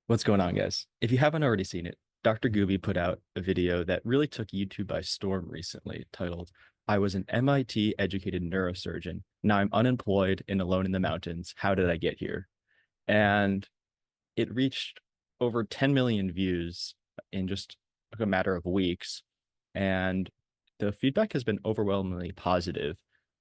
What's going on, guys? If you haven't already seen it, Dr. Goobie put out a video that really took YouTube by storm recently, titled, I was an MIT educated neurosurgeon. Now I'm unemployed and alone in the mountains. How did I get here? And it reached over 10 million views in just a matter of weeks. And the feedback has been overwhelmingly positive.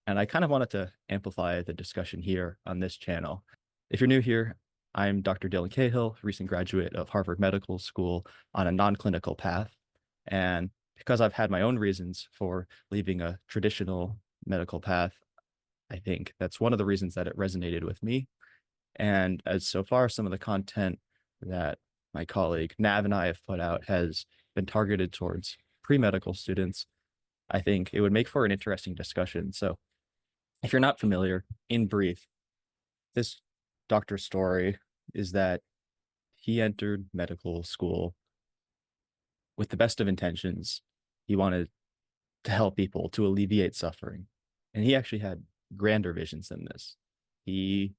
And I kind of wanted to amplify the discussion here on this channel. If you're new here, I'm Dr. Dylan Cahill, recent graduate of Harvard Medical School on a non-clinical path. And because I've had my own reasons for leaving a traditional medical path, I think that's one of the reasons that it resonated with me. And as so far, some of the content that my colleague Nav and I have put out has been targeted towards pre-medical students. I think it would make for an interesting discussion. So if you're not familiar, in brief, this doctor's story is that he entered medical school with the best of intentions. He wanted to help people, to alleviate suffering. And he actually had grander visions than this. He,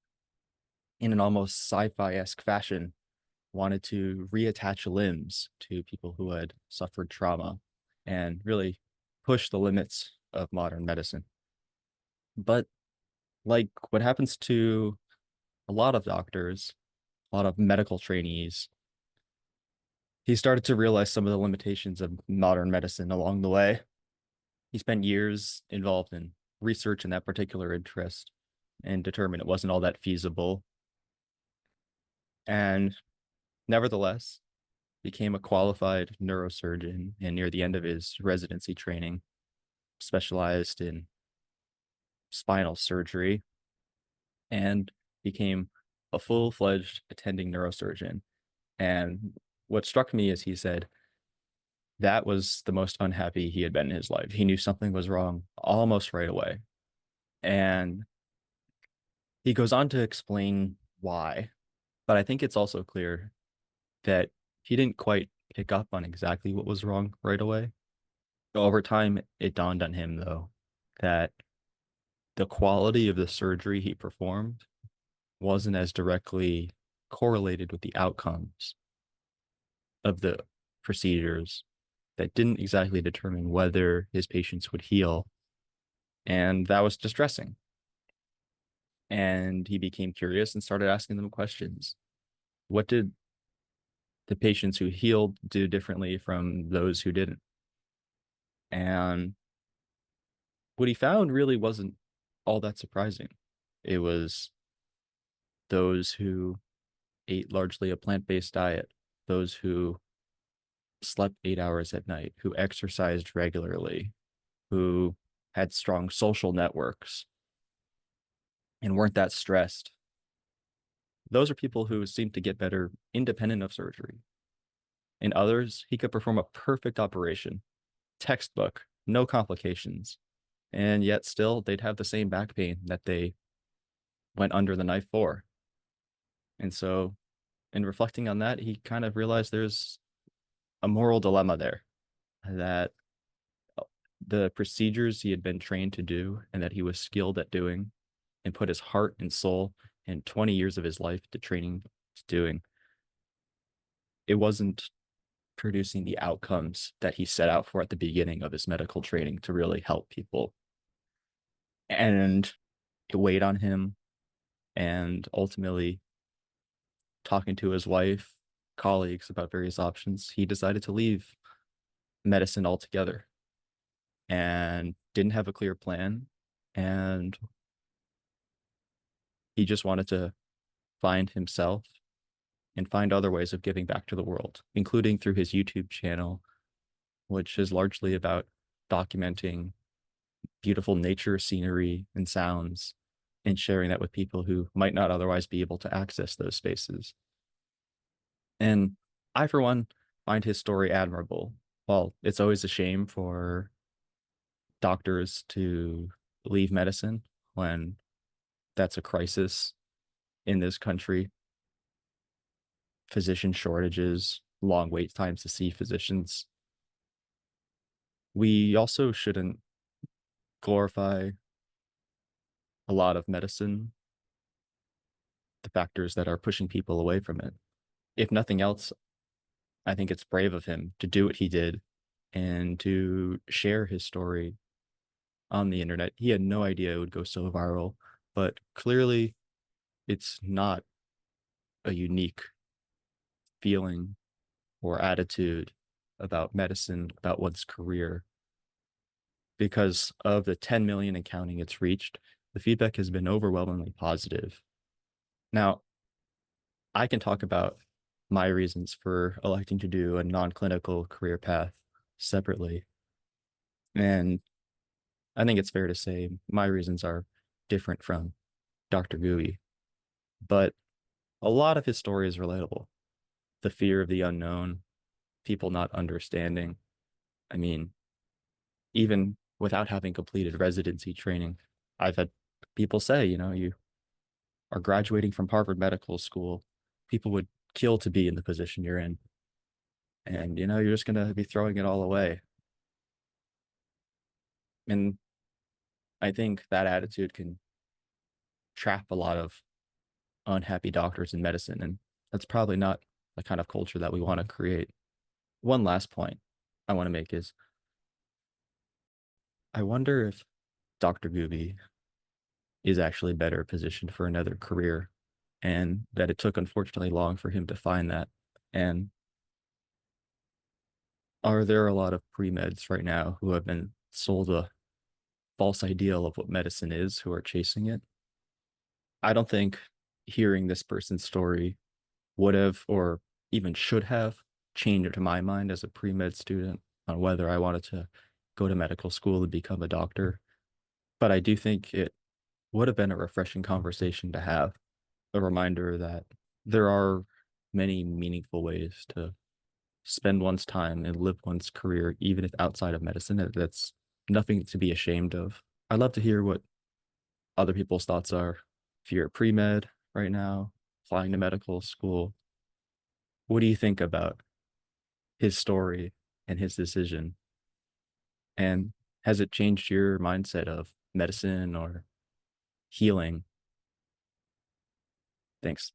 in an almost sci-fi-esque fashion, wanted to reattach limbs to people who had suffered trauma and really push the limits of modern medicine. But like what happens to a lot of doctors, a lot of medical trainees, he started to realize some of the limitations of modern medicine along the way. He spent years involved in research in that particular interest and determined it wasn't all that feasible. And nevertheless, became a qualified neurosurgeon and near the end of his residency training, specialized in spinal surgery and became a full-fledged attending neurosurgeon. And what struck me is he said that was the most unhappy he had been in his life. He knew something was wrong almost right away. And he goes on to explain why. But I think it's also clear that he didn't quite pick up on exactly what was wrong right away. Over time, it dawned on him, though, that the quality of the surgery he performed wasn't as directly correlated with the outcomes of the procedures, that didn't exactly determine whether his patients would heal. And that was distressing. And he became curious and started asking them questions. What did the patients who healed do differently from those who didn't? And what he found really wasn't all that surprising. It was those who ate largely a plant-based diet, those who slept 8 hours at night, who exercised regularly, who had strong social networks and weren't that stressed. Those are people who seemed to get better independent of surgery. In others, he could perform a perfect operation, textbook, no complications, and yet still they'd have the same back pain that they went under the knife for. And so, in reflecting on that, he kind of realized there's a moral dilemma there, that the procedures he had been trained to do and that he was skilled at doing and put his heart and soul and 20 years of his life to training to doing, it wasn't producing the outcomes that he set out for at the beginning of his medical training to really help people. And it weighed on him. And ultimately, talking to his wife, colleagues about various options, he decided to leave medicine altogether and didn't have a clear plan. And he just wanted to find himself and find other ways of giving back to the world, including through his YouTube channel, which is largely about documenting beautiful nature, scenery, and sounds, and sharing that with people who might not otherwise be able to access those spaces. And I, for one, find his story admirable. While it's always a shame for doctors to leave medicine when that's a crisis in this country, physician shortages, long wait times to see physicians, we also shouldn't glorify a lot of medicine, the factors that are pushing people away from it. if nothing else, I think it's brave of him to do what he did and to share his story on the internet. He had no idea it would go so viral, but clearly it's not a unique feeling or attitude about medicine, about one's career. Because of the 10 million and counting it's reached, the feedback has been overwhelmingly positive. Now, I can talk about my reasons for electing to do a non-clinical career path separately. And I think it's fair to say my reasons are different from Dr. Goobie, but a lot of his story is relatable. The fear of the unknown, people not understanding. I mean, even without having completed residency training, I've had people say, you are graduating from Harvard Medical School. People would kill to be in the position you're in. And, you're just going to be throwing it all away. And I think that attitude can trap a lot of unhappy doctors in medicine. And that's probably not the kind of culture that we want to create. One last point I want to make is I wonder if Dr. Gooby is actually better positioned for another career and that it took unfortunately long for him to find that. And are there a lot of pre-meds right now who have been sold a false ideal of what medicine is who are chasing it? I don't think hearing this person's story would have or even should have changed my mind as a pre-med student on whether I wanted to go to medical school and become a doctor. But I do think it would have been a refreshing conversation to have, a reminder that there are many meaningful ways to spend one's time and live one's career, even if outside of medicine. That's nothing to be ashamed of. I'd love to hear what other people's thoughts are. If you're a pre-med right now, flying to medical school, what do you think about his story and his decision? And has it changed your mindset of medicine or healing? Thanks.